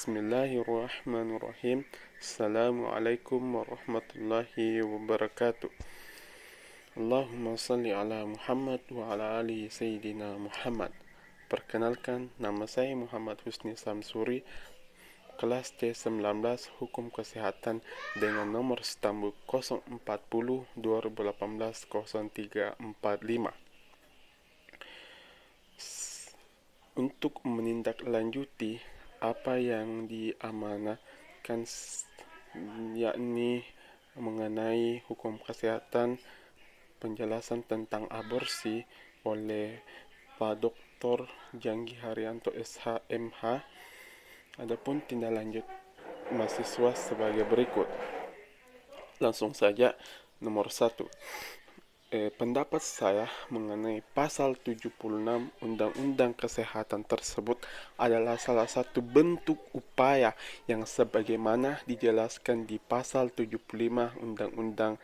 Bismillahirrahmanirrahim. Assalamualaikum warahmatullahi wabarakatuh. Allahumma salli ala Muhammad wa ala ali Sayyidina Muhammad. Perkenalkan, nama saya Muhammad Husni Samsuri, kelas C19 Hukum Kesehatan dengan nomor stambuk 040 2018 0345. Untuk menindaklanjuti apa yang diamanahkan, yakni mengenai hukum kesehatan, penjelasan tentang aborsi oleh Pak Dr. Janggi Haryanto SH MH. Adapun tindak lanjut mahasiswa sebagai berikut. Langsung saja, nomor 1. Pendapat saya mengenai pasal 76 Undang-Undang Kesehatan tersebut adalah salah satu bentuk upaya yang sebagaimana dijelaskan di pasal 75 Undang-Undang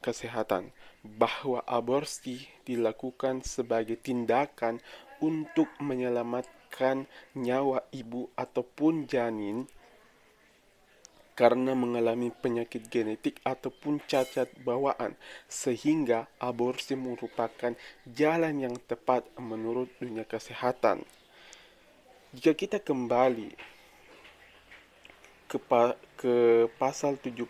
Kesehatan, bahwa aborsi dilakukan sebagai tindakan untuk menyelamatkan nyawa ibu ataupun janin karena mengalami penyakit genetik ataupun cacat bawaan, sehingga aborsi merupakan jalan yang tepat menurut dunia kesehatan. Jika kita kembali ke pasal 76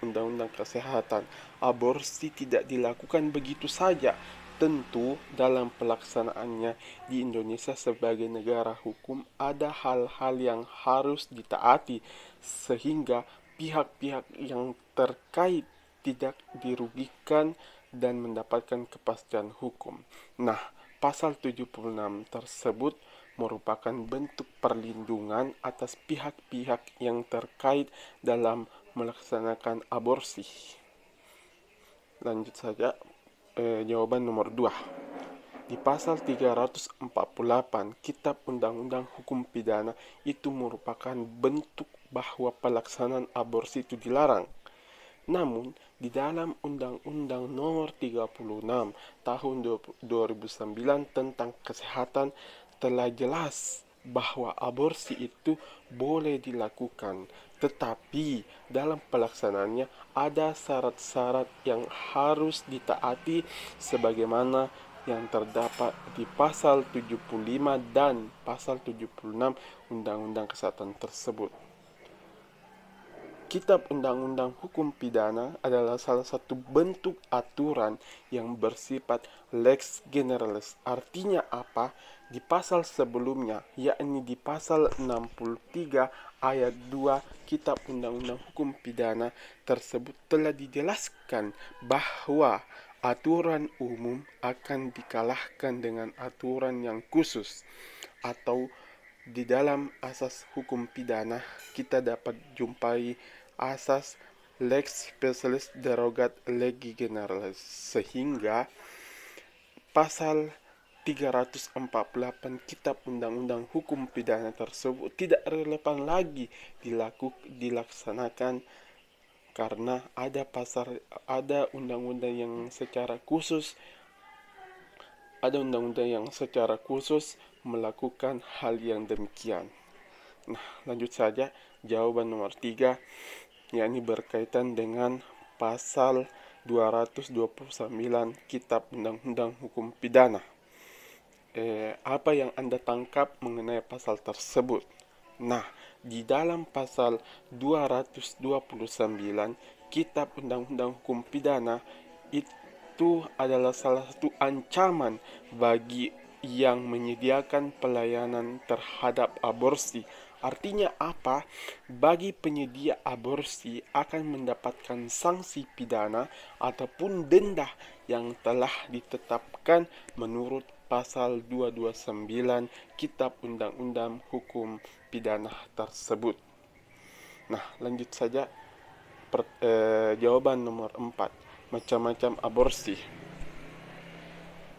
Undang-Undang Kesehatan, aborsi tidak dilakukan begitu saja. Tentu dalam pelaksanaannya di Indonesia sebagai negara hukum ada hal-hal yang harus ditaati sehingga pihak-pihak yang terkait tidak dirugikan dan mendapatkan kepastian hukum. Nah, pasal 76 tersebut merupakan bentuk perlindungan atas pihak-pihak yang terkait dalam melaksanakan aborsi. Lanjut saja, jawaban nomor 2. Di pasal 348 Kitab Undang-Undang Hukum Pidana itu merupakan bentuk bahwa pelaksanaan aborsi itu dilarang. Namun, di dalam Undang-Undang Nomor 36 Tahun 2009 tentang Kesehatan telah jelas bahwa aborsi itu boleh dilakukan, tetapi dalam pelaksanaannya ada syarat-syarat yang harus ditaati sebagaimana yang terdapat di pasal 75 dan pasal 76 Undang-Undang Kesehatan tersebut. Kitab Undang-Undang Hukum Pidana adalah salah satu bentuk aturan yang bersifat lex generalis. Artinya apa? Di pasal sebelumnya, yakni di pasal 63 ayat 2 Kitab Undang-Undang Hukum Pidana tersebut telah dijelaskan bahwa aturan umum akan dikalahkan dengan aturan yang khusus, atau di dalam asas hukum pidana kita dapat jumpai asas lex specialis derogat legi generalis, sehingga pasal 348 Kitab Undang-Undang Hukum Pidana tersebut tidak relevan lagi dilaksanakan karena ada undang-undang yang secara khusus melakukan hal yang demikian. Nah, lanjut saja, jawaban nomor 3, yakni berkaitan dengan pasal 229 Kitab Undang-Undang Hukum Pidana. Apa yang Anda tangkap mengenai pasal tersebut? Nah, di dalam pasal 229 Kitab Undang-Undang Hukum Pidana itu adalah salah satu ancaman bagi yang menyediakan pelayanan terhadap aborsi. Artinya apa? Bagi penyedia aborsi akan mendapatkan sanksi pidana ataupun denda yang telah ditetapkan menurut pasal 229 Kitab Undang-Undang Hukum Pidana tersebut. Nah, lanjut saja, jawaban nomor 4. Macam-macam aborsi.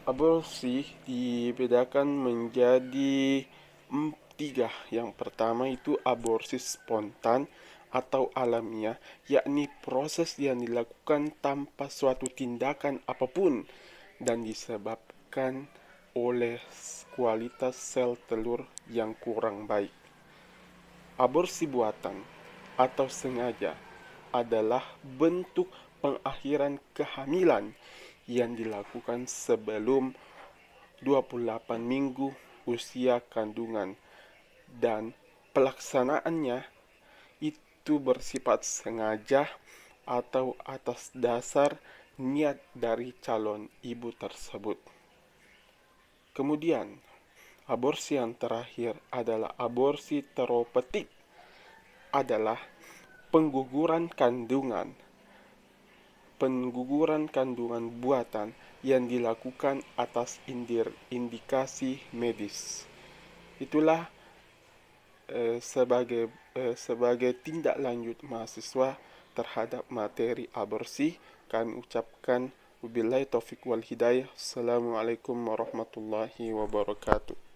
Aborsi dibedakan menjadi 3. Yang pertama itu aborsi spontan atau alamiah, yakni proses yang dilakukan tanpa suatu tindakan apapun dan disebabkan oleh kualitas sel telur yang kurang baik. Aborsi buatan atau sengaja adalah bentuk pengakhiran kehamilan yang dilakukan sebelum 28 minggu usia kandungan, dan pelaksanaannya itu bersifat sengaja atau atas dasar niat dari calon ibu tersebut. Kemudian, aborsi yang terakhir adalah aborsi terapeutik, adalah pengguguran kandungan buatan yang dilakukan atas indikasi medis. Itulah sebagai tindak lanjut mahasiswa terhadap materi aborsi. Kami ucapkan wabillahi taufik wal hidayah. Assalamualaikum warahmatullahi wabarakatuh.